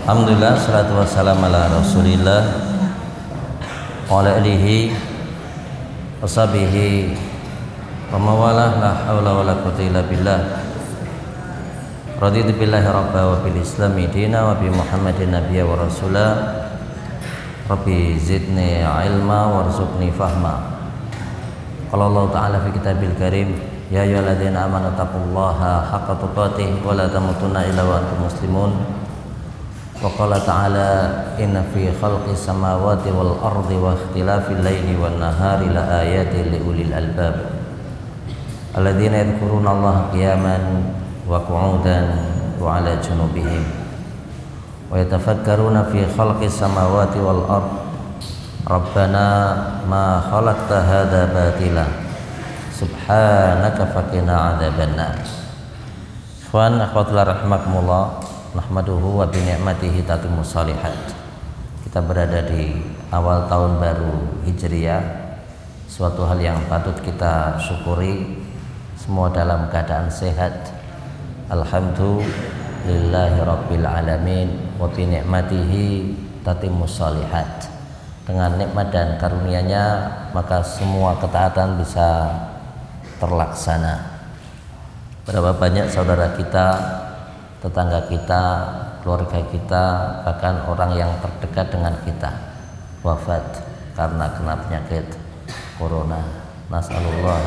Alhamdulillah, salatu wassalamu ala rasulillah wa ala alihi wa sahbihi wa mawalah, la hawla wa la quwwata illa billah. Raditu billahi rabba wa bil islami dina wa bi muhammadin nabiyya wa rasulah. Rabbi zidni ilma warzuqni fahma. Qala Allah ta'ala fi kitabil karim, ya ayyuhalladzina amanu taqullaha haqqa tuqatih wa la tamutunna illa wa antum muslimun. Wa qala ta'ala inna fi khalqis samawati wal ardi wa ikhtilafil laili wan nahari la ayatin li ulil albab alladzina yadhkuruna Allaha qiyaman wa qu'udan wa 'ala junubihim wa yatafakkaruna fi khalqis samawati wal ardi rabbana ma khalaqta hadza batila subhanaka faqina 'adzabannar. Ikhwan akhwat rahimakumullah, nahmaduhu wa bi ni'matihi tatimmus shalihat. Kita berada di awal tahun baru Hijriah, suatu hal yang patut kita syukuri. Semua dalam keadaan sehat, alhamdulillahi rabbil alamin, wa bi ni'matihi tatimmus shalihat. Dengan nikmat dan karunia-Nya maka semua ketaatan bisa terlaksana. Berapa banyak saudara kita, tetangga kita, keluarga kita, bahkan orang yang terdekat dengan kita wafat karena kena penyakit corona. Nas'alullah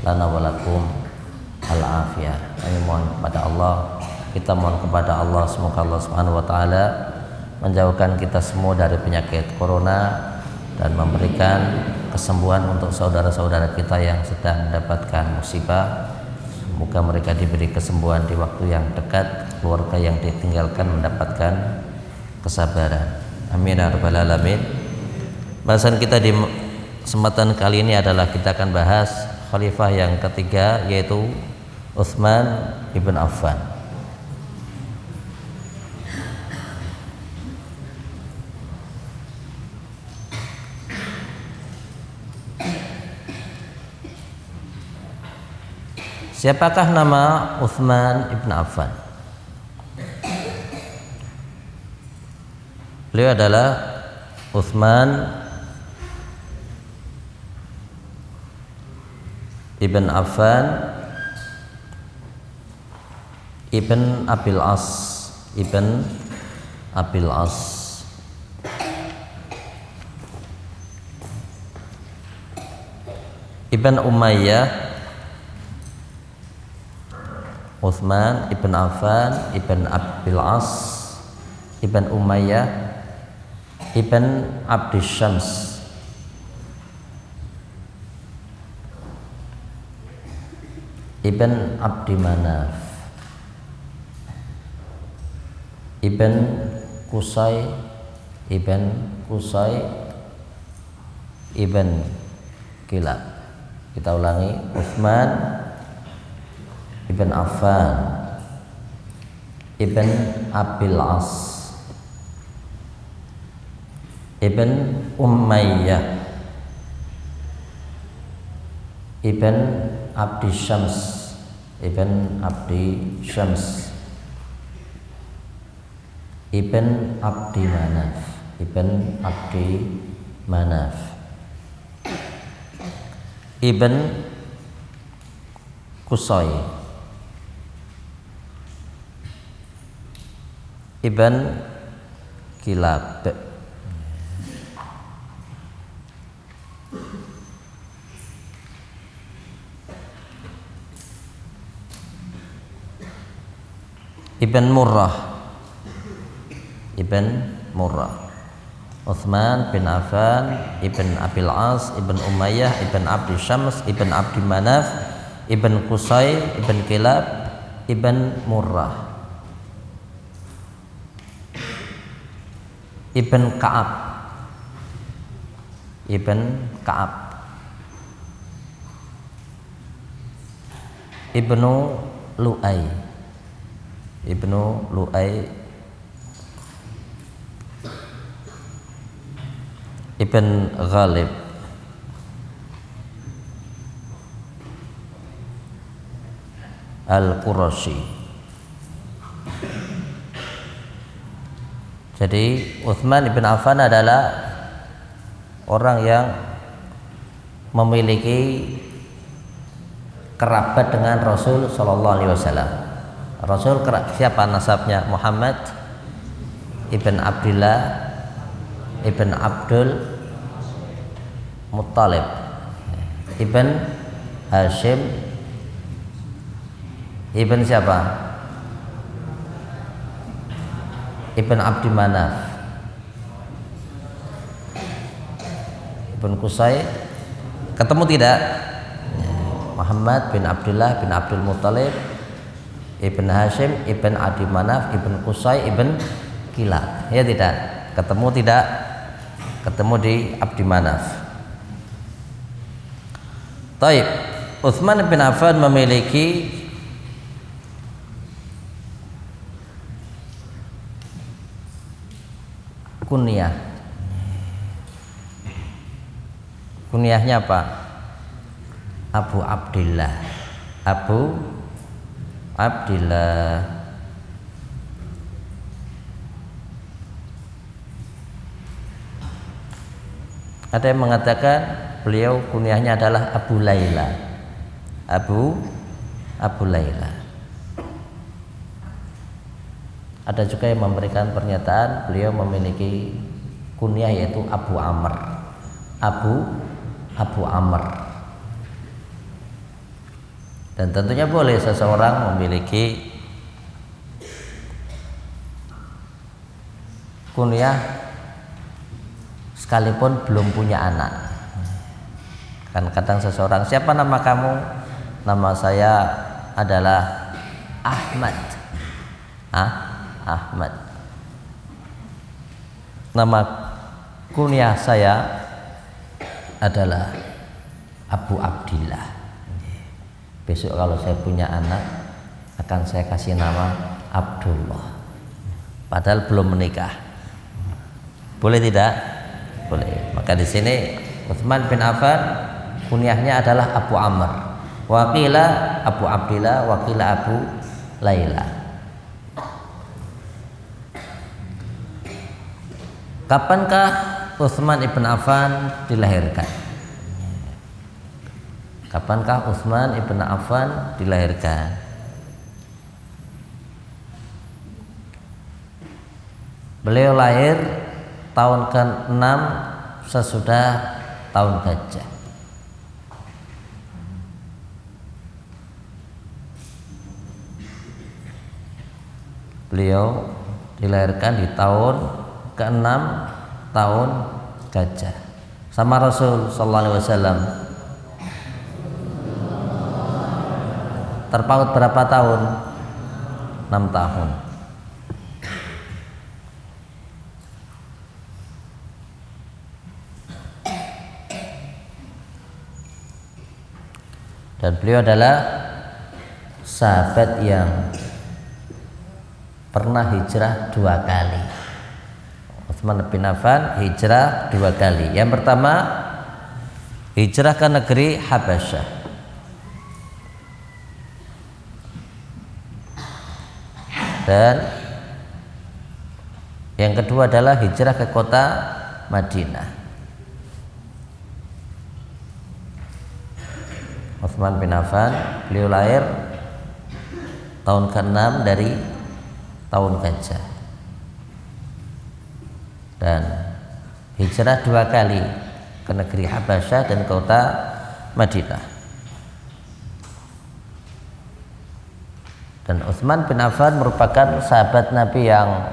lana walakum al-afiyah. Kami mohon kepada Allah, kita mohon kepada Allah, semoga Allah Subhanahu wa taala menjauhkan kita semua dari penyakit corona dan memberikan kesembuhan untuk saudara-saudara kita yang sedang mendapatkan musibah. Semoga mereka diberi kesembuhan di waktu yang dekat, keluarga yang ditinggalkan mendapatkan kesabaran. Amin ya rabbal alamin. Bahasan kita di kesempatan kali ini adalah kita akan bahas khalifah yang ketiga, yaitu Utsman ibn Affan. Siapakah nama Utsman ibn Affan? Beliau adalah Utsman ibn Affan ibn Abil As ibn Abil As ibn Umayyah. Utsman ibn Affan ibn Abil As ibn Umayyah ibn Abdi Syams ibn Abdi Manaf ibn Qusay ibn Kilab. Kita ulangi, Utsman ibn Affan ibn Abil As ibn Umayyah ibn Abdi Syams ibn Abdi Syams ibn Abdi Manaf ibn Abdi Manaf ibn Qusay ibn Kilab. Ibn Murrah Utsman bin Affan ibn Abil As ibn Umayyah ibn Abdi Syams ibn Abdi Manaf ibn Qusay ibn Kilab ibn Murrah ibn Ka'ab ibnu Lu'ay ibn Ghalib Al-Qurashi Jadi Utsman bin Affan adalah orang yang memiliki kerabat dengan Rasul Shallallahu Alaihi Wasallam. Rasul siapa nasabnya? Muhammad ibn Abdullah ibn Abdul Muttalib ibn Hashim ibn siapa? Ibn Abdi Manaf ibn Qusay. Ketemu tidak? Muhammad bin Abdullah bin Abdul Muttalib ibn Hashim ibn Abdi Manaf ibn Qusay ibn Kilab. Ya tidak? Ketemu tidak? Ketemu di Abdi Manaf. Taib. Utsman bin Affan memiliki kunyah. Kunyahnya apa? Abu Abdillah. Abu Abdillah. Ada yang mengatakan beliau kunyahnya adalah Abu Laila. Abu Laila. Ada juga yang memberikan pernyataan beliau memiliki kunyah yaitu Abu Amr. Abu Amr. Dan tentunya boleh seseorang memiliki kunyah sekalipun belum punya anak. Kan kadang seseorang, siapa nama kamu? Nama saya adalah Ahmad. Ahmad. Nama kunyah saya adalah Abu Abdillah. Besok kalau saya punya anak akan saya kasih nama Abdullah. Padahal belum menikah. Boleh tidak? Boleh. Maka di sini Utsman bin Affan kunyahnya adalah Abu Amr. Waqila Abu Abdillah, waqila Abu Laila. Kapankah Utsman ibn Affan dilahirkan? Kapankah Utsman ibn Affan dilahirkan? Beliau lahir tahun ke-6 sesudah tahun gajah. Beliau dilahirkan di tahun ke-6 tahun gajah sama Rasul sallallahu alaihi wasallam. Terpaut berapa tahun? 6 tahun. Dan beliau adalah sahabat yang pernah hijrah 2 kali. Utsman bin Affan hijrah 2 kali. Yang pertama hijrah ke negeri Habasyah. Dan yang kedua adalah hijrah ke kota Madinah. Utsman bin Affan beliau lahir tahun ke-6 dari tahun gajah. Dan hijrah 2 kali ke negeri Habasyah dan kota Madinah. Dan Utsman bin Affan merupakan sahabat Nabi yang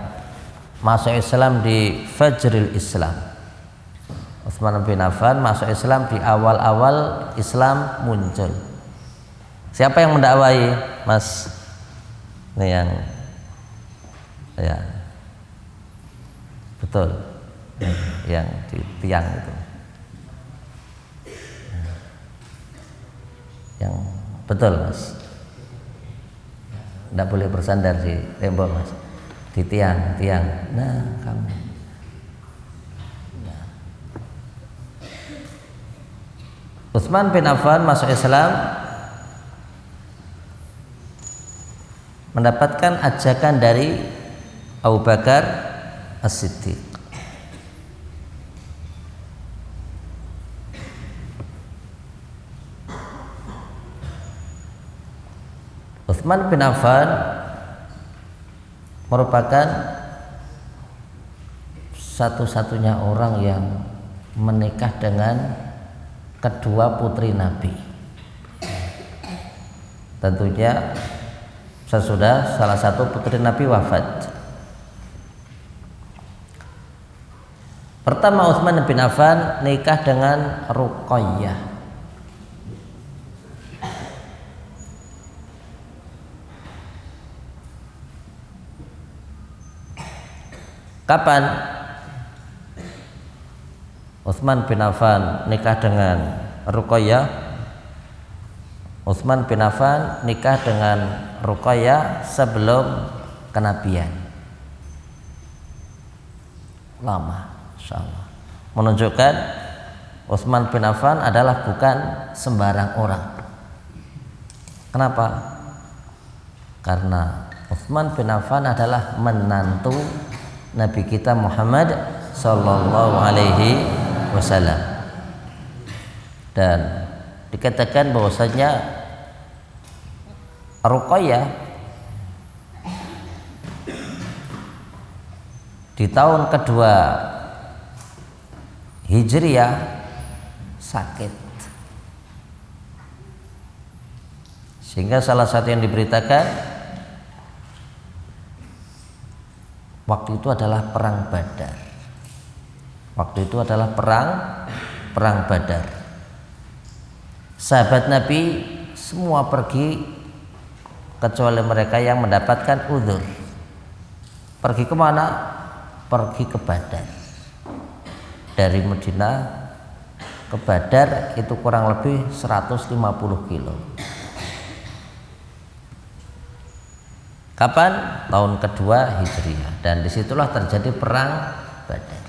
masuk Islam di Fajril Islam. Utsman bin Affan masuk Islam di awal-awal Islam muncul. Siapa yang mendakwai, Mas? Ini yang ya. Betul. Yang di tiang itu. Yang betul, Mas. Tidak boleh bersandar di tembok, Mas. Di tiang. Nah, kamu. Nah. Utsman bin Affan masuk Islam mendapatkan ajakan dari Abu Bakar As-Siddiq. Utsman bin Affan merupakan satu-satunya orang yang menikah dengan kedua putri Nabi. Tentunya sesudah salah satu putri Nabi wafat. Pertama, Utsman bin Affan nikah dengan Ruqayyah. Kapan Utsman bin Affan nikah dengan Ruqayyah? Utsman bin Affan nikah dengan Ruqayyah sebelum kenabian. Lama, insyaallah. Menunjukkan Utsman bin Affan adalah bukan sembarang orang. Kenapa? Karena Utsman bin Affan adalah menantu Nabi kita Muhammad sallallahu alaihi wasallam, dan dikatakan bahwasanya Ruqayyah di tahun kedua Hijriyah sakit, sehingga salah satu yang diberitakan waktu itu adalah perang Badar. Waktu itu adalah perang Badar. Sahabat Nabi semua pergi kecuali mereka yang mendapatkan uzur. Pergi kemana? Pergi ke Badar. Dari Madinah ke Badar itu kurang lebih 150 kilo. Kapan? Tahun kedua Hijriyah, dan disitulah terjadi perang Badar.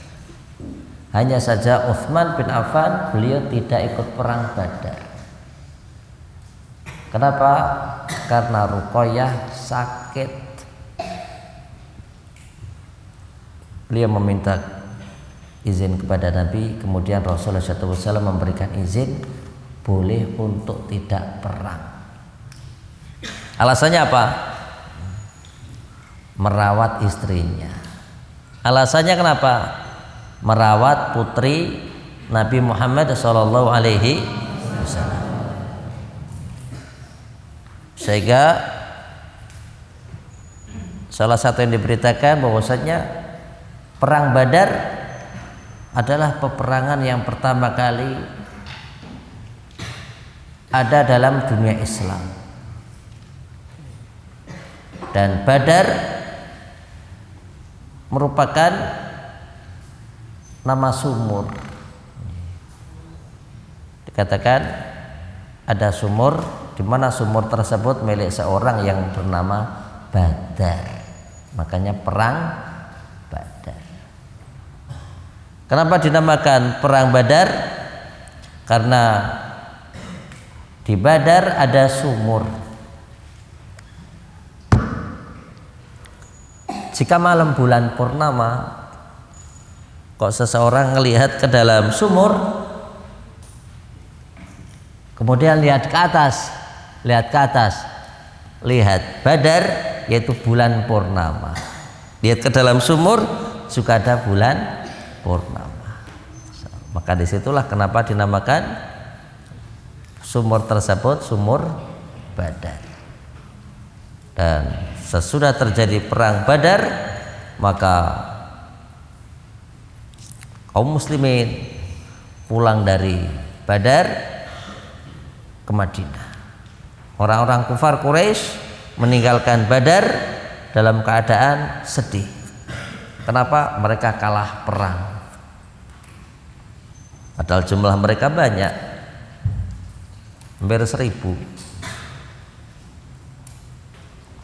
Hanya saja Utsman bin Affan beliau tidak ikut perang Badar. Kenapa? Karena Ruqayyah sakit. Beliau meminta izin kepada Nabi, kemudian Rasulullah SAW memberikan izin boleh untuk tidak perang. Alasannya apa? Merawat istrinya. Alasannya kenapa? Merawat putri Nabi Muhammad sallallahu alaihi wasallam. Sehingga salah satu yang diberitakan bahwasanya perang Badar adalah peperangan yang pertama kali ada dalam dunia Islam. Dan Badar merupakan nama sumur. Dikatakan ada sumur di mana sumur tersebut milik seorang yang bernama Badar. Makanya perang Badar. Kenapa dinamakan perang Badar? Karena di Badar ada sumur. Jika malam bulan purnama kok seseorang melihat ke dalam sumur, kemudian lihat ke atas, lihat Badar, yaitu bulan purnama. Lihat ke dalam sumur juga ada bulan purnama. Maka disitulah kenapa dinamakan sumur tersebut sumur Badar. Dan sesudah terjadi perang Badar, maka kaum muslimin pulang dari Badar ke Madinah. Orang-orang kufar Quraisy meninggalkan Badar dalam keadaan sedih. Kenapa? Mereka kalah perang. Padahal jumlah mereka banyak, hampir 1000.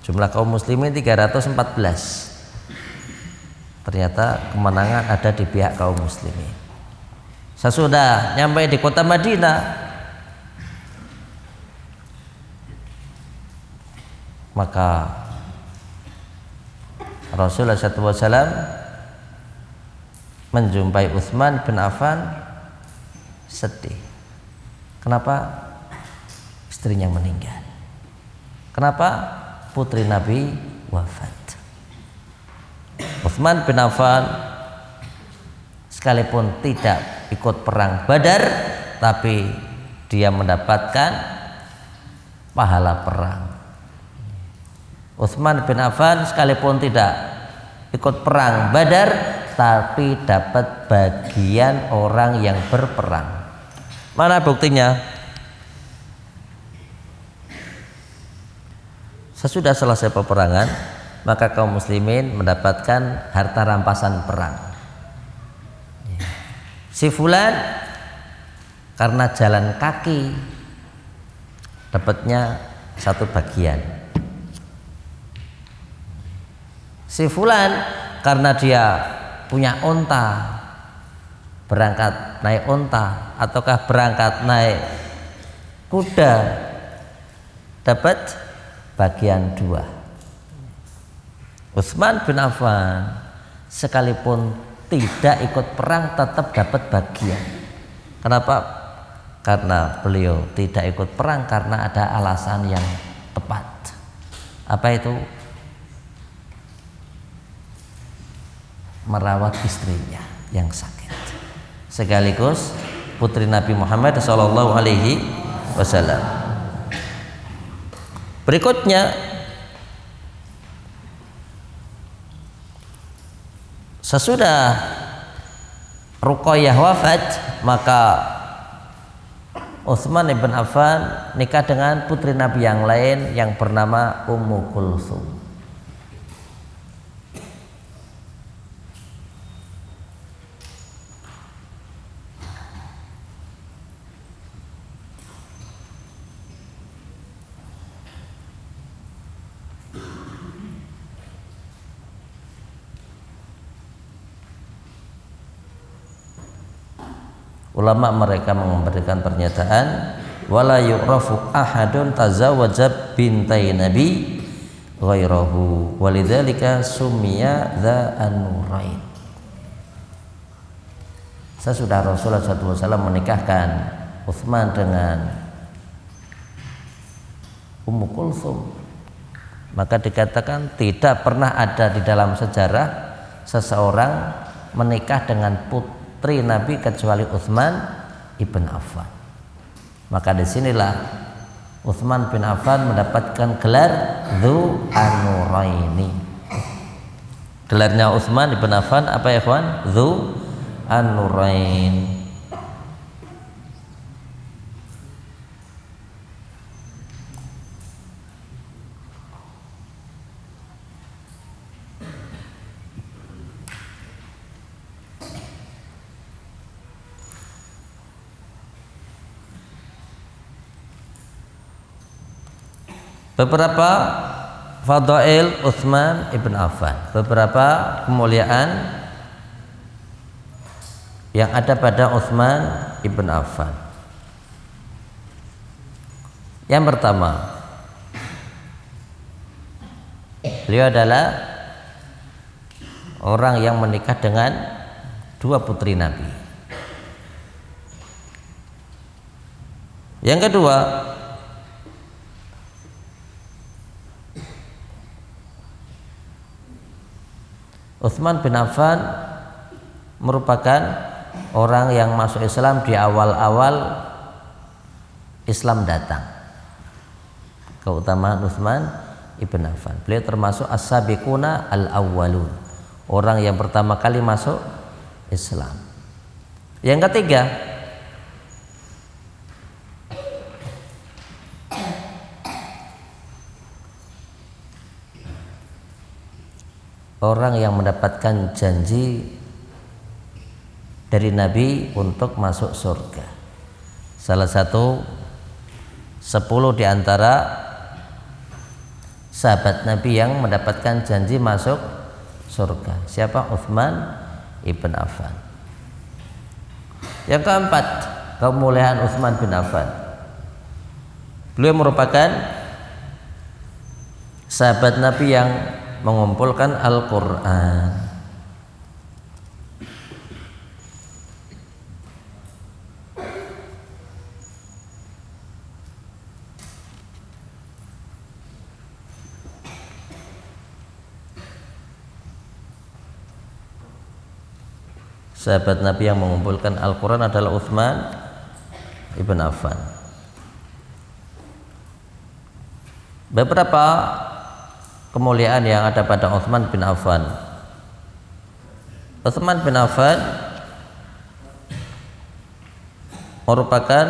Jumlah kaum muslimin 314. Ternyata kemenangan ada di pihak kaum muslimin. Sesudah nyampe di kota Madinah, maka Rasulullah SAW menjumpai Utsman bin Affan sedih. Kenapa? Istrinya meninggal. Kenapa? Putri Nabi wafat. Utsman bin Affan sekalipun tidak ikut perang Badar, tapi dia mendapatkan pahala perang. Utsman bin Affan sekalipun tidak ikut perang Badar, tapi dapat bagian orang yang berperang. Mana buktinya? Sesudah selesai peperangan, maka kaum muslimin mendapatkan harta rampasan perang. Si fulan karena jalan kaki dapatnya satu bagian. Si fulan karena dia punya onta, berangkat naik onta ataukah berangkat naik kuda, dapat bagian 2. Utsman bin Affan sekalipun tidak ikut perang tetap dapat bagian. Kenapa? Karena beliau tidak ikut perang karena ada alasan yang tepat. Apa itu? Merawat istrinya yang sakit, sekaligus putri Nabi Muhammad SAW. Berikutnya, sesudah Ruqayyah wafat, maka Utsman bin Affan nikah dengan putri Nabi yang lain yang bernama Ummu Kulsum. Ulama mereka memberikan pernyataan wala yu'rafu ahadun tazawwaja bintai nabi ghairahu walidzalika summiya dza an-nurain. Sesudah Rasulullah SAW menikahkan Utsman dengan Ummu Kulsum, maka dikatakan tidak pernah ada di dalam sejarah seseorang menikah dengan putri Nabi kecuali Utsman ibn Affan. Maka disinilah Utsman bin Affan mendapatkan gelar Dzu An-Nuraini. Gelarnya Utsman ibn Affan apa ya kawan? Dzu An-Nurain. Beberapa fadail Utsman ibn Affan, beberapa kemuliaan yang ada pada Utsman ibn Affan. Yang pertama, beliau adalah orang yang menikah dengan 2 putri Nabi. Yang kedua, Utsman bin Affan merupakan orang yang masuk Islam di awal-awal Islam datang. Keutamaan Utsman ibn Affan, beliau termasuk as-sabiquna al-awwalun, orang yang pertama kali masuk Islam. Yang ketiga, orang yang mendapatkan janji dari Nabi untuk masuk surga. Salah satu 10 di antara sahabat Nabi yang mendapatkan janji masuk surga. Siapa? Utsman ibn Affan. Yang keempat, kemuliaan Utsman bin Affan. Beliau merupakan sahabat Nabi yang mengumpulkan Al-Quran. sahabat Nabi yang mengumpulkan Al-Quran adalah Utsman ibn Affan. Beberapa kemuliaan yang ada pada Utsman bin Affan. Utsman bin Affan merupakan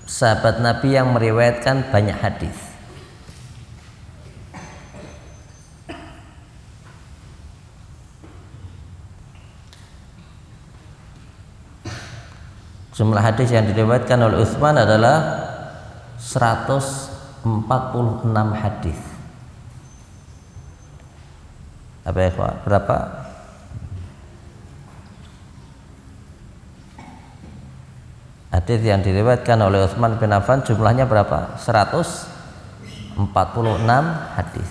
sahabat Nabi yang meriwayatkan banyak hadis. Jumlah hadis yang diriwayatkan oleh Utsman adalah 146 hadis. Apa ya, Pak? Berapa? Hadis yang diriwayatkan oleh Utsman bin Affan jumlahnya berapa? 146 hadis.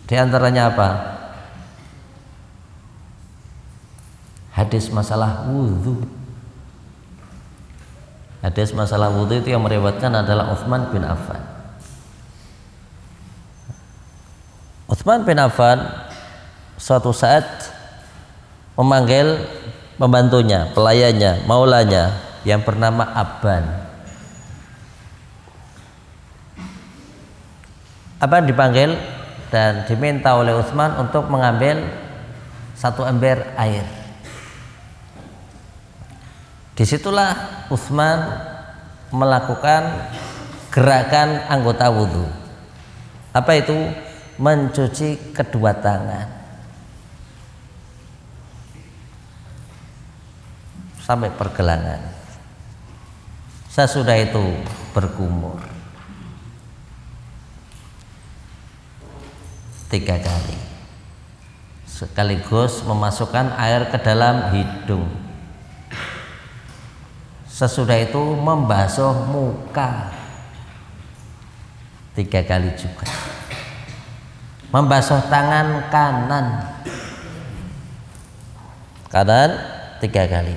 Di antaranya apa? Hadis masalah wudhu. Hadis masalah wudhu itu yang meriwayatkan adalah Utsman bin Affan. Utsman bin Affan suatu saat memanggil pembantunya, pelayannya, maulanya yang bernama Abban. Abban dipanggil dan diminta oleh Utsman untuk mengambil satu ember air. Disitulah Utsman melakukan gerakan anggota wudhu. Apa itu? Mencuci kedua tangan sampai pergelangan. Sesudah itu berkumur 3 kali, sekaligus memasukkan air ke dalam hidung. Sesudah itu membasuh muka 3 kali juga. Membasuh tangan kanan 3 kali.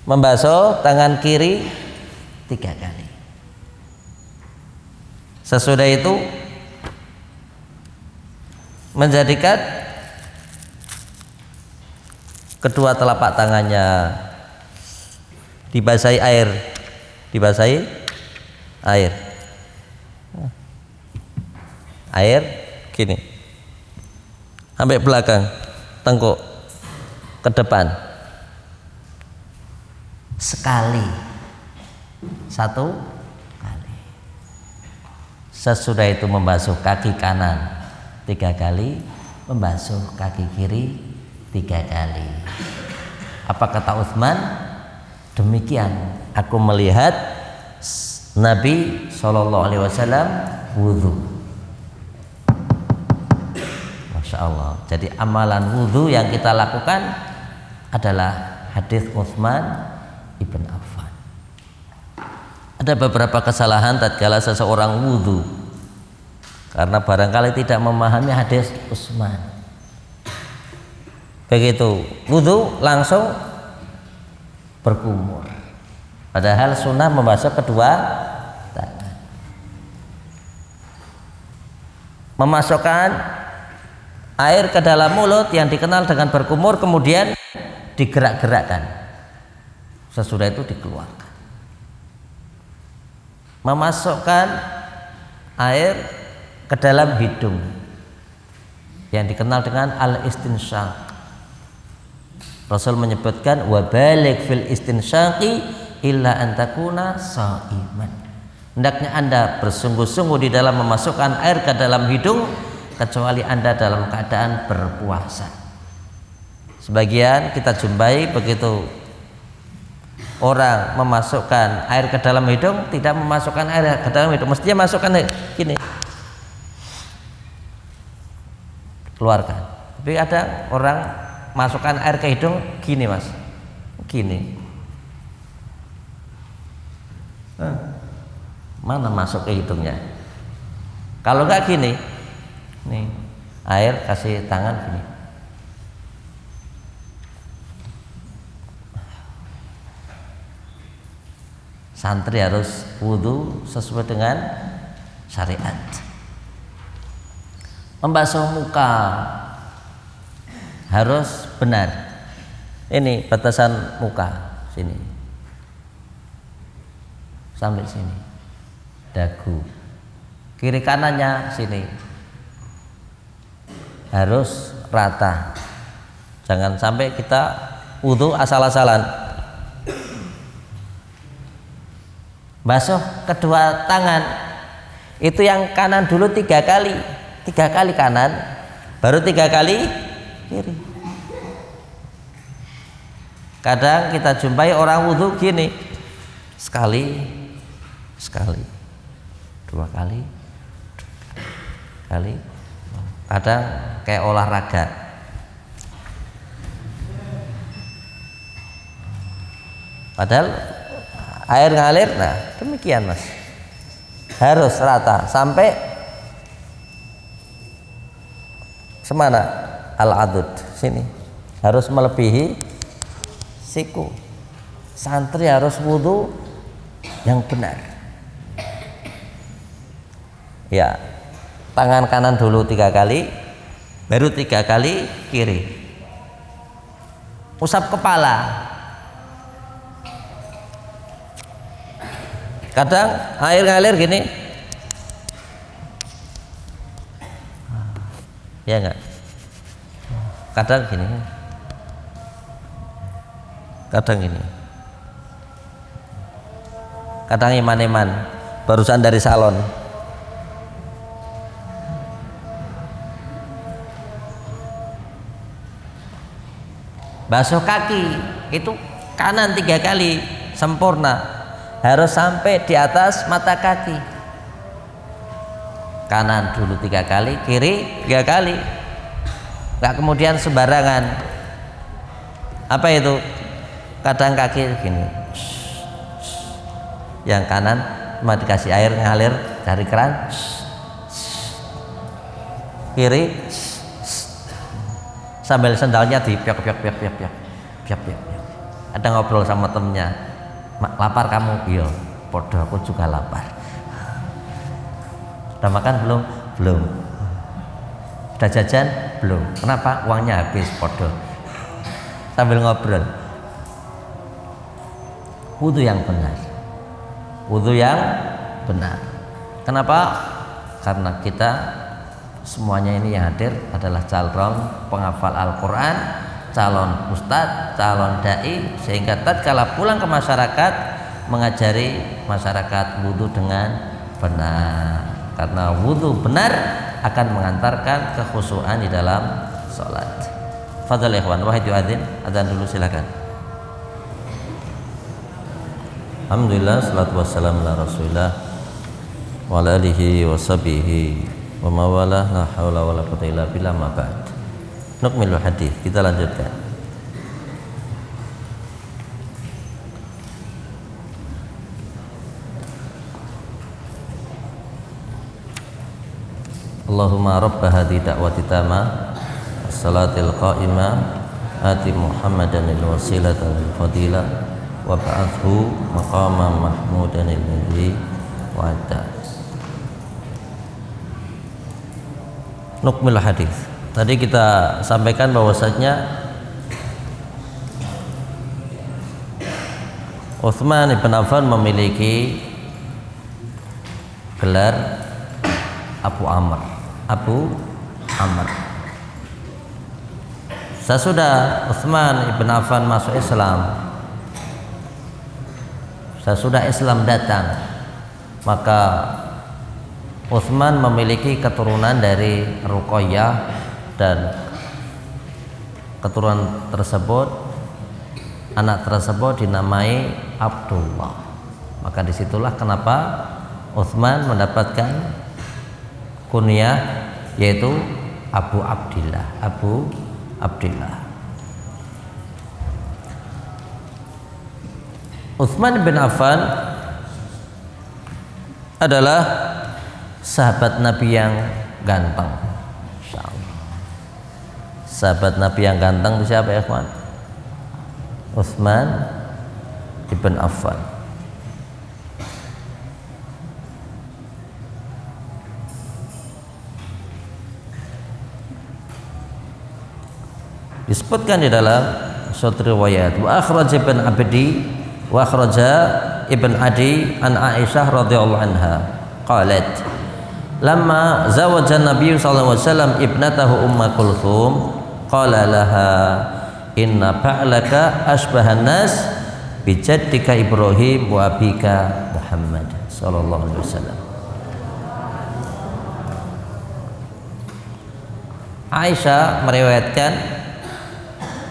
Membasuh tangan kiri 3 kali. Sesudah itu menjadikan kedua telapak tangannya dibasahi air, air gini sampai belakang tengkuk ke depan sekali, 1 kali. Sesudah itu membasuh kaki kanan 3 kali, membasuh kaki kiri 3 kali. Apa kata Utsman? Demikian aku melihat Nabi SAW wudhu. Masya Allah. Jadi amalan wudhu yang kita lakukan adalah hadis Utsman ibn Affan. Ada beberapa kesalahan tatkala seseorang wudhu karena barangkali tidak memahami hadis Utsman. Begitu wudhu langsung berkumur, padahal sunnah membasuh kedua tangan. Memasukkan air ke dalam mulut yang dikenal dengan berkumur, kemudian digerak-gerakkan, sesudah itu dikeluarkan. Memasukkan air ke dalam hidung yang dikenal dengan al-istinsyaq. Rasul menyebutkan wa balik fil istinsyaqi illa an takuna shaiman. Hendaknya Anda bersungguh-sungguh di dalam memasukkan air ke dalam hidung kecuali Anda dalam keadaan berpuasa. Sebagian kita jumpai begitu orang memasukkan air ke dalam hidung, tidak memasukkan air ke dalam hidung, mestinya masukkan gini, keluarkan. Tapi ada orang masukkan air ke hidung gini, Mas, gini. Mana masuk ke hidungnya? Kalau enggak gini, nih air kasih tangan gini. Santri harus wudhu sesuai dengan syariat. Membasuh muka harus benar. Ini batasan muka sini sampai sini, dagu. Kiri kanannya sini harus rata. Jangan sampai kita wudu asal-asalan. Basuh kedua tangan itu yang kanan dulu 3 kali, 3 kali kanan, baru 3 kali kiri. Kadang kita jumpai orang wudu gini, sekali, 2 kali, kadang kayak olahraga. Padahal air ngalir, nah demikian mas, harus rata sampai semana al-adud sini, harus melebihi siku. Santri harus wudu yang benar. Ya, tangan kanan dulu 3 kali, baru 3 kali kiri. Usap kepala. Kadang air ngalir gini, ya enggak? Kadang gini, kadang gini, kadang iman-iman barusan dari salon. Basuh kaki itu kanan 3 kali sempurna, harus sampai di atas mata kaki. Kanan dulu 3 kali, kiri 3 kali. Enggak kemudian sembarangan. Apa itu? Kadang kaki gini, yang kanan cuma dikasih air ngalir dari keran, kiri sambil sendalnya dipiok. Ada ngobrol sama temennya, lapar kamu? Iya, podo aku juga lapar. Sudah makan belum? Belum. Sudah jajan? Belum. Kenapa? Uangnya habis, podo. Sambil ngobrol. Wudu yang benar. Wudu yang benar. Kenapa? Karena kita semuanya ini yang hadir adalah calon penghafal Al-Quran, calon ustadz, calon dai, sehingga tatkala pulang ke masyarakat mengajari masyarakat wudu dengan benar. Karena wudu benar akan mengantarkan kekhusyuan di dalam sholat. Fadhal ikhwan, wahid yu'adzin, adzan dulu silakan. Alhamdulillah, salatu wassalamu ala Rasulillah wa ala alihi wa sahbihi wa mawalah, la haula wala quwwata illa billah, ma ba'd. Nukmilul hadis, kita lanjutkan. Allahumma rabba hadhihi da'wati tamah as-salatil qa'imah ati Muhammadan al-wasilata wal fadilah wa ba'athu maqaman mahmudan alladhi wa'ada. Nukmil hadis. Tadi kita sampaikan bahwasanya Utsman bin Affan memiliki gelar Abu Amr. Sesudah Utsman bin Affan masuk Islam, sesudah Islam datang, maka Utsman memiliki keturunan dari Ruqayyah, dan keturunan tersebut, anak tersebut dinamai Abdullah. Maka disitulah kenapa Utsman mendapatkan kunyah yaitu Abu Abdillah. Utsman bin Affan adalah sahabat Nabi yang ganteng. Sahabat Nabi yang ganteng itu siapa ya kawan? Utsman bin Affan. Disebutkan di dalam suatu riwayat, wa akhraja ibn Adi an Aisyah radhiyallahu anha qalat lamma zawaja Nabi sallallahu alaihi wasallam ibnatahu Umma Kulthum qala laha inna ba'laka asbahan nas bi jaddika Ibrahim wa abika Muhammad sallallahu alaihi wasallam. Aisyah meriwayatkan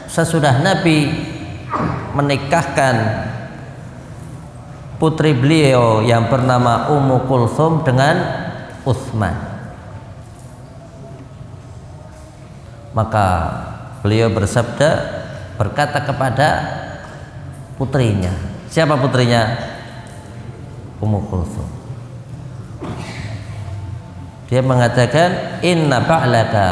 sesudah Nabi menikahkan putri beliau yang bernama Ummu Kulthum dengan Utsman, maka beliau berkata kepada putrinya. Siapa putrinya? Ummu Kulthum. Dia mengatakan inna ba'laka,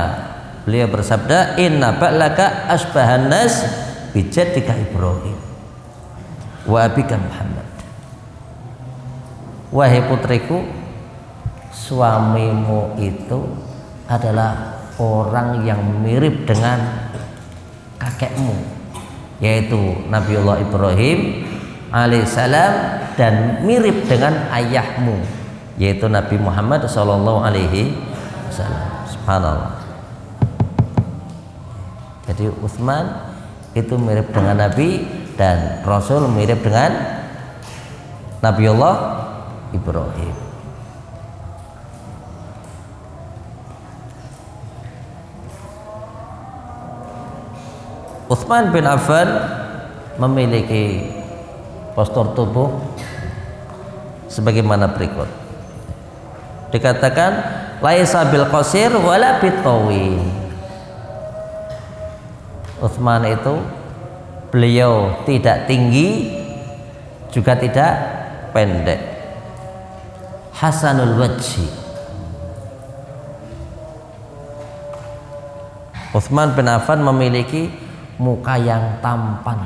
beliau bersabda inna ba'laka asbahan nas bi jaddika Ibrahim wa abika Muhammad. Wahai putriku, suamimu itu adalah orang yang mirip dengan kakekmu, yaitu Nabiullah Ibrahim alaihissalam, dan mirip dengan ayahmu, yaitu Nabi Muhammad sallallahu alaihi wasallam. Subhanallah. Jadi Utsman itu mirip dengan Nabi, dan Rasul mirip dengan Nabiullah Ibrahim. Utsman bin Affan memiliki postur tubuh sebagaimana berikut. Dikatakan laisa bil qasir wala bit tawil. Utsman itu beliau tidak tinggi juga tidak pendek. Hasanul wajhi. Utsman bin Affan memiliki muka yang tampan,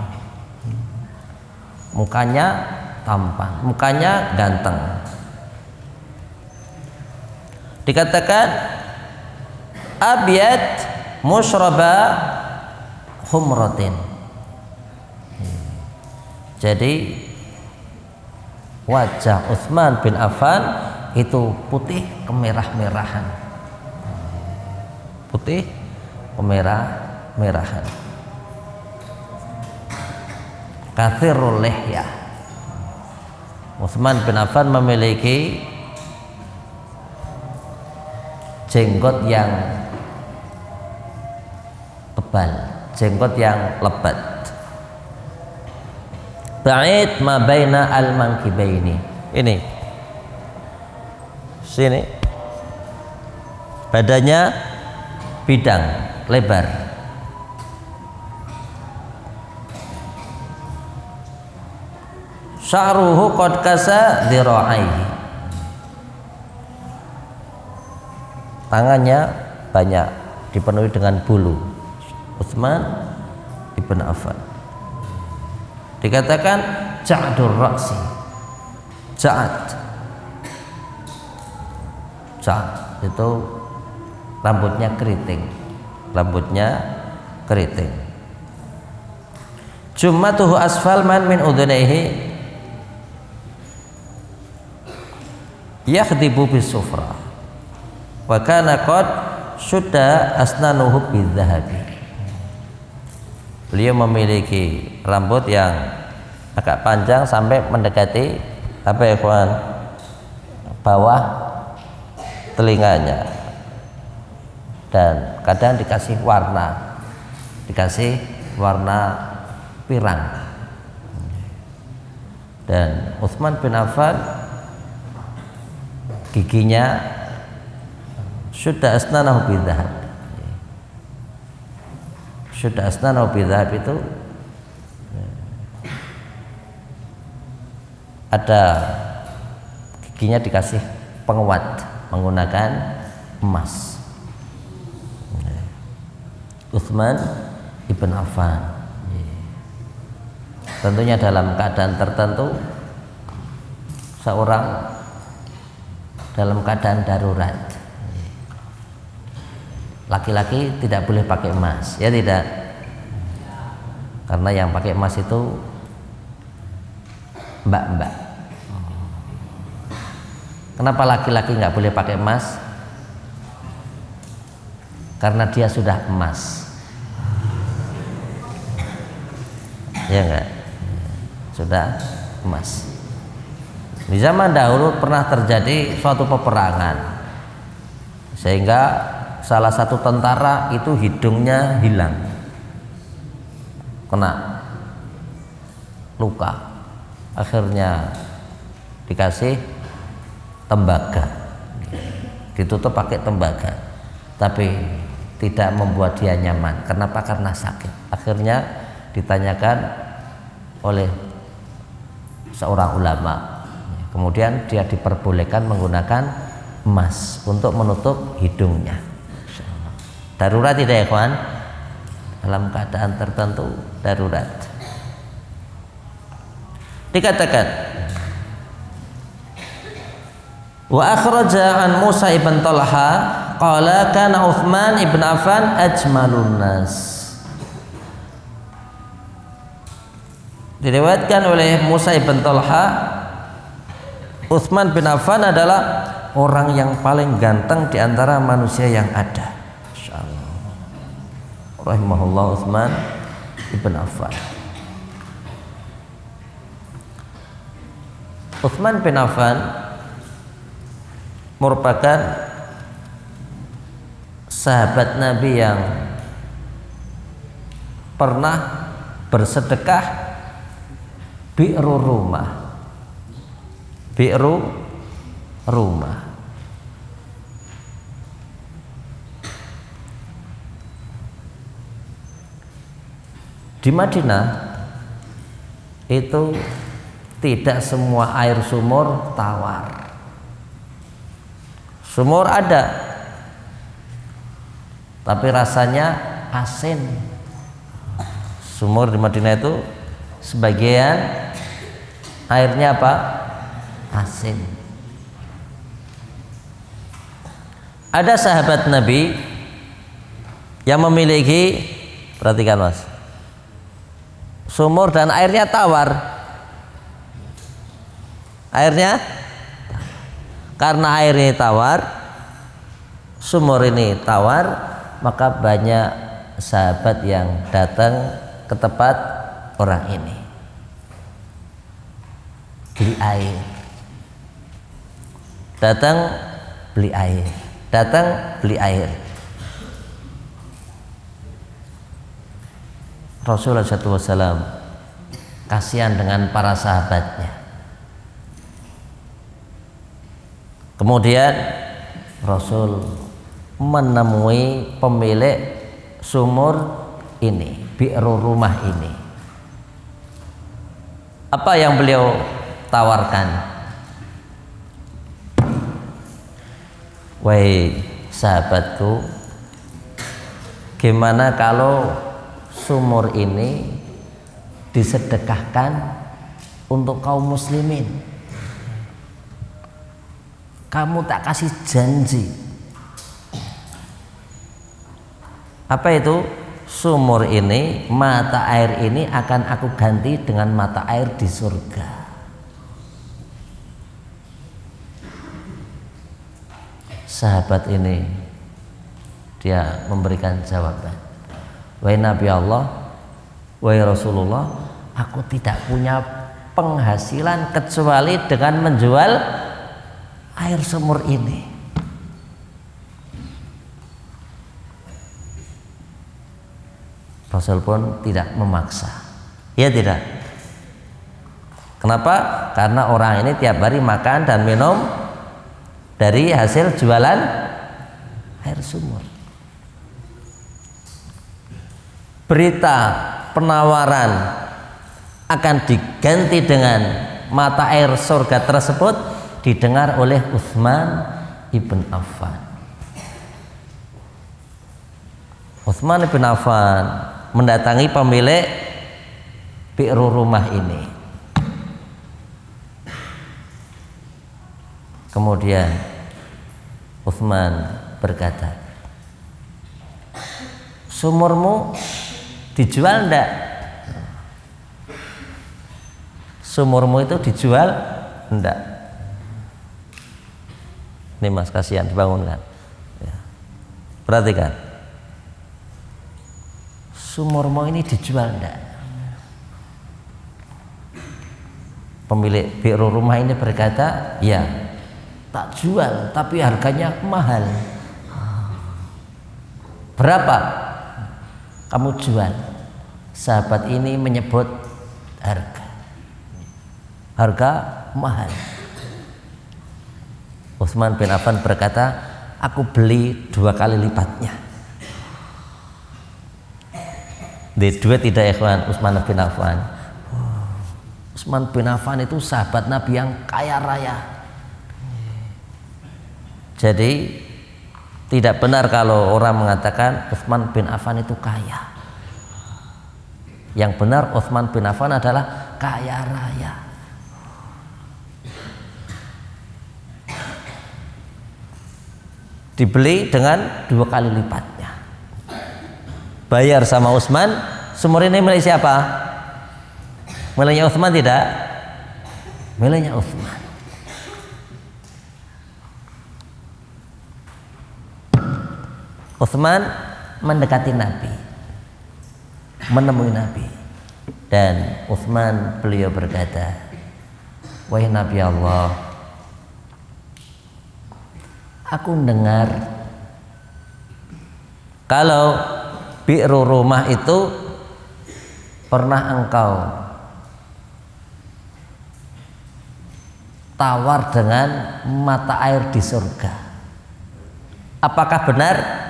mukanya tampan, mukanya ganteng. Dikatakan abyad musyraba humratin. Jadi wajah Utsman bin Affan itu putih kemerah-merahan, putih kemerah-merahan. Kathirul lihyah. Utsman bin Affan memiliki jenggot yang tebal, jenggot yang lebat. Ba'id ma baina al-mankibaini. Ini sini badannya bidang, lebar. Sya'ruhu qad kasa dhira'aihi. Tangannya banyak dipenuhi dengan bulu. Utsman ibn Affan. Dikatakan ja'dur ra'si. Ja'ad itu rambutnya keriting. Rambutnya keriting. Jummatuhu asfal man min udhunaihi yakhdibu bisufra wa kana qad syudda asnanuhu bidzahabi. Beliau memiliki rambut yang agak panjang sampai mendekati apa ya kawan, bawah telinganya, dan kadang dikasih warna pirang. Dan Utsman bin Affan giginya sudah asnanahu bidzahab. Sudah asnanahu bidzahab itu ada giginya dikasih penguat menggunakan emas. Utsman ibn Affan tentunya dalam keadaan tertentu, seorang dalam keadaan darurat, laki-laki tidak boleh pakai emas, ya tidak. Karena yang pakai emas itu mbak-mbak. Kenapa laki-laki nggak boleh pakai emas? Karena dia sudah emas. Ya enggak? Sudah emas. Di zaman dahulu pernah terjadi suatu peperangan, sehingga salah satu tentara itu hidungnya hilang, kena luka, akhirnya dikasih tembaga, ditutup pakai tembaga, tapi tidak membuat dia nyaman. Kenapa? Karena sakit. Akhirnya ditanyakan oleh seorang ulama, kemudian dia diperbolehkan menggunakan emas untuk menutup hidungnya. Darurat tidak ya kawan? Dalam keadaan tertentu darurat. Dikatakan wa akhraja an Musa ibn Talha qala kana Uthman ibn Affan ajmalun nas. Diriwayatkan oleh Musa ibn Talha, Uthman bin Affan adalah orang yang paling ganteng di antara manusia yang ada. Insyaallah. Rahimahullah Uthman ibn Affan. Uthman bin Affan merupakan sahabat Nabi yang pernah bersedekah bi'ru rumah. Bi'ru rumah. Di Madinah itu tidak semua air sumur tawar. Sumur ada, tapi rasanya asin. Sumur di Madinah itu sebagian airnya apa? Asin. Ada sahabat Nabi yang memiliki, perhatikan mas, sumur dan airnya tawar. Airnya, karena airnya tawar, sumur ini tawar, maka banyak sahabat yang datang ke tempat orang ini beli air. Datang beli air, datang beli air. Rasulullah SAW kasihan dengan para sahabatnya. Kemudian Rasul menemui pemilik sumur ini, bi'ru rumah ini. Apa yang beliau tawarkan? Wahai sahabatku, gimana kalau sumur ini disedekahkan untuk kaum muslimin? Kamu tak kasih janji. Apa itu? Sumur ini, mata air ini akan aku ganti dengan mata air di surga. Sahabat ini dia memberikan jawaban, wahai Nabi Allah, wahai Rasulullah, aku tidak punya penghasilan kecuali dengan menjual air sumur ini. Rasul pun tidak memaksa. Ya tidak. Kenapa? Karena orang ini tiap hari makan dan minum dari hasil jualan air sumur. Berita penawaran akan diganti dengan mata air surga tersebut didengar oleh Uthman ibn Affan. Uthman ibn Affan mendatangi pemilik bi'ru rumah ini. Kemudian Uthman berkata, sumurmu dijual enggak? Sumurmu itu dijual? Enggak. Ini Mas, kasihan, dibangunkan ya. Perhatikan, sumurmu ini dijual enggak? Pemilik biru rumah ini berkata, ya tak jual, tapi harganya mahal. Berapa kamu jual? Sahabat ini menyebut harga mahal. Utsman bin Affan berkata, aku beli 2 kali lipatnya. Di duit tidak ya kawan, Utsman bin Affan. Utsman bin Affan itu sahabat Nabi yang kaya raya. Jadi tidak benar kalau orang mengatakan Utsman bin Affan itu kaya. Yang benar Utsman bin Affan adalah kaya raya. Dibeli dengan 2 kali lipatnya. Bayar sama Utsman. Sumur ini milik siapa? Miliknya Utsman tidak? Miliknya Utsman. Utsman mendekati Nabi, menemui Nabi, dan Utsman beliau berkata, wahai Nabi Allah, aku dengar kalau bi'ru rumah itu pernah engkau tawar dengan mata air di surga. Apakah benar?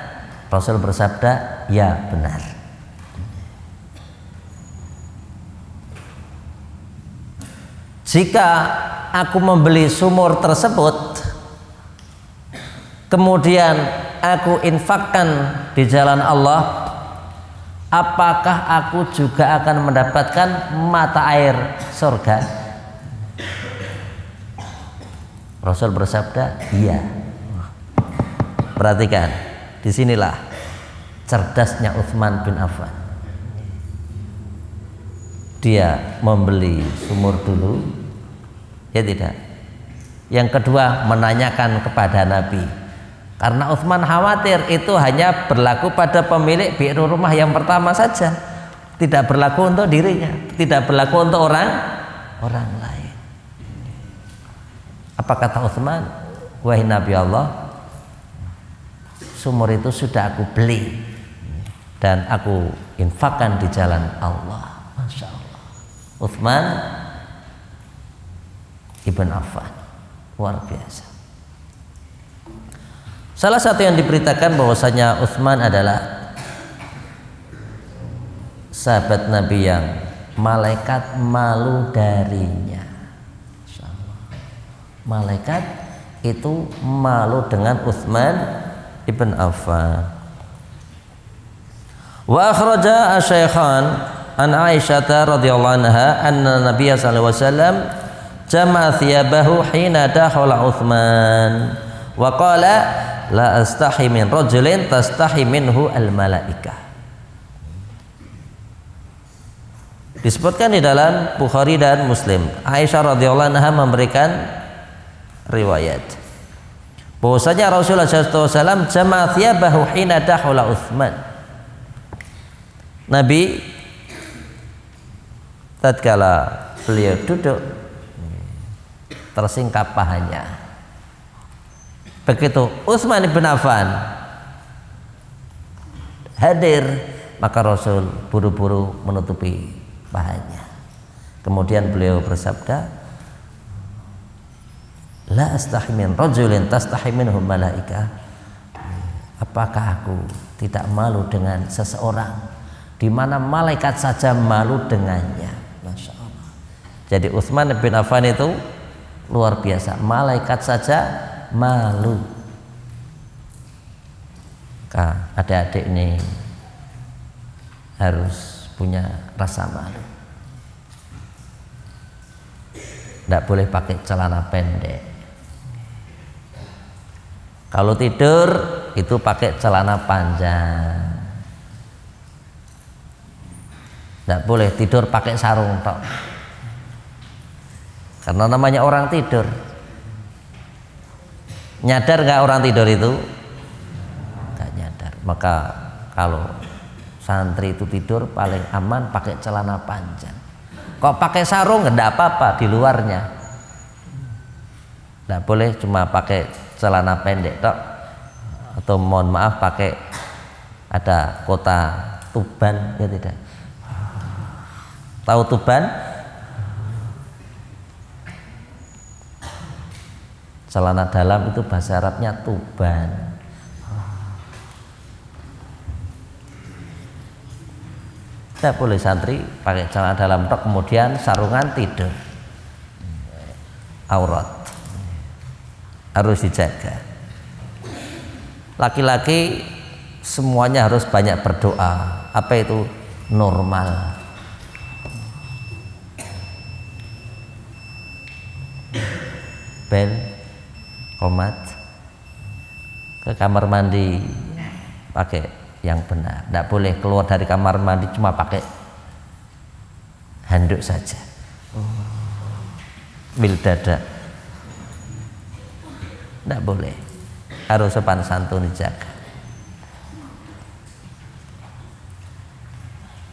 Rasul bersabda, ya benar. Jika aku membeli sumur tersebut, kemudian aku infakkan di jalan Allah, apakah aku juga akan mendapatkan mata air surga? Rasul bersabda, iya. Perhatikan, disinilah cerdasnya Utsman bin Affan. Dia membeli sumur dulu, ya tidak. Yang kedua, menanyakan kepada Nabi. Karena Utsman khawatir itu hanya berlaku pada pemilik bi'ru rumah yang pertama saja, tidak berlaku untuk dirinya, tidak berlaku untuk orang lain. Apa kata Utsman? Wahai Nabi Allah, sumur itu sudah aku beli dan aku infakkan di jalan Allah. Masya Allah. Utsman ibn Affan, luar biasa. Salah satu yang diberitakan bahwasanya Utsman adalah sahabat Nabi yang malaikat malu darinya. Malaikat itu malu dengan Utsman ibn Affan. Wa akhraja asy-syaikhan an Aisyah radhiyallahu anha anna Nabiy sallallahu alaihi wasallam jama'a thiyabahu hina dakhala Utsman wa qala la astahi min rajulin tastahi minhu al malaikah. Disebutkan di dalam Bukhari dan Muslim, Aisyah radhiyallahu anha memberikan riwayat bahwasanya Rasulullah SAW jama'a thiyabahu hina dakhala Utsman. Nabi tatkala beliau duduk tersingkap pahanya. Begitu Utsman bin Affan hadir, maka Rasul buru-buru menutupi pahanya. Kemudian beliau bersabda, la astahi min rajulin tastahi minhu malaikah. Apakah aku tidak malu dengan seseorang di mana malaikat saja malu dengannya? Masya Allah. Jadi Utsman bin Affan itu luar biasa, malaikat saja malu. Adik-adik ini harus punya rasa malu. Tidak boleh pakai celana pendek. Kalau tidur itu pakai celana panjang. Tidak boleh tidur pakai sarung tok. Karena namanya orang tidur. Nyadar nggak orang tidur itu? Nggak nyadar. Maka kalau santri itu tidur paling aman pakai celana panjang. Kok pakai sarung nggak apa-apa di luarnya. Nggak boleh cuma pakai celana pendek tok. Atau mohon maaf pakai ada kota tuban ya tidak. Tahu tuban? Celana dalam itu bahasa Arabnya tuban. Tidak boleh santri pakai celana dalam tok kemudian sarungan tidur. Aurat harus dijaga. Laki-laki semuanya harus banyak berdoa. Apa itu? Normal. Bel komat ke kamar mandi pakai yang benar. Tidak boleh keluar dari kamar mandi cuma pakai handuk saja. Bil dada. Tidak boleh. Harus sopan santun dijaga.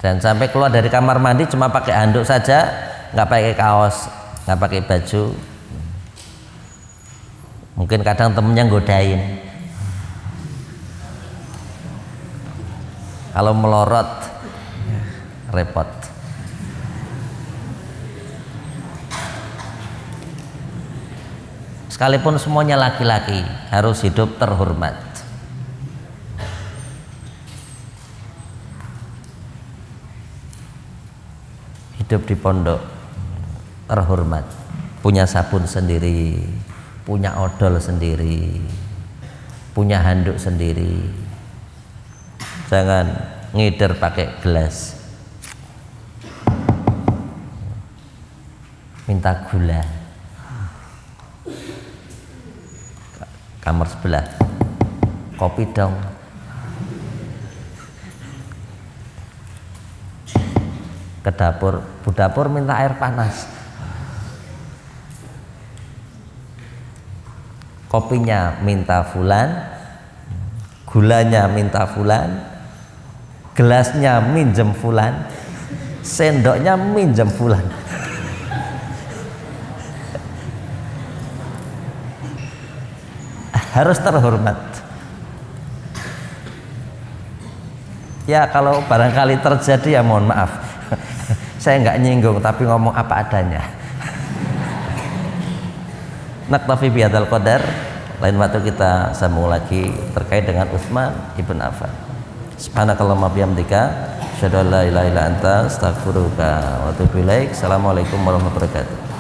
Dan sampai keluar dari kamar mandi cuma pakai handuk saja, nggak pakai kaos, nggak pakai baju. Mungkin kadang temennya godain. Kalau melorot repot. Sekalipun semuanya laki-laki harus hidup terhormat. Hidup di pondok terhormat. Punya sabun sendiri, punya odol sendiri, punya handuk sendiri. Jangan ngider pakai gelas, minta gula. Kamar sebelah, kopi dong. Ke dapur, bu dapur minta air panas. Kopinya minta fulan, gulanya minta fulan, gelasnya minjem fulan, sendoknya minjem fulan. Harus terhormat. Ya kalau barangkali terjadi ya mohon maaf. Saya nggak nyinggung tapi ngomong apa adanya. Naktafi bihadzal qadar. Lain waktu kita sambung lagi terkait dengan Utsman ibn Affan. Subhanakallahumma bihamdika asyhadu an la ilaha illa anta astaghfiruka wa atubu ilaik. Assalamualaikum warahmatullahi wabarakatuh.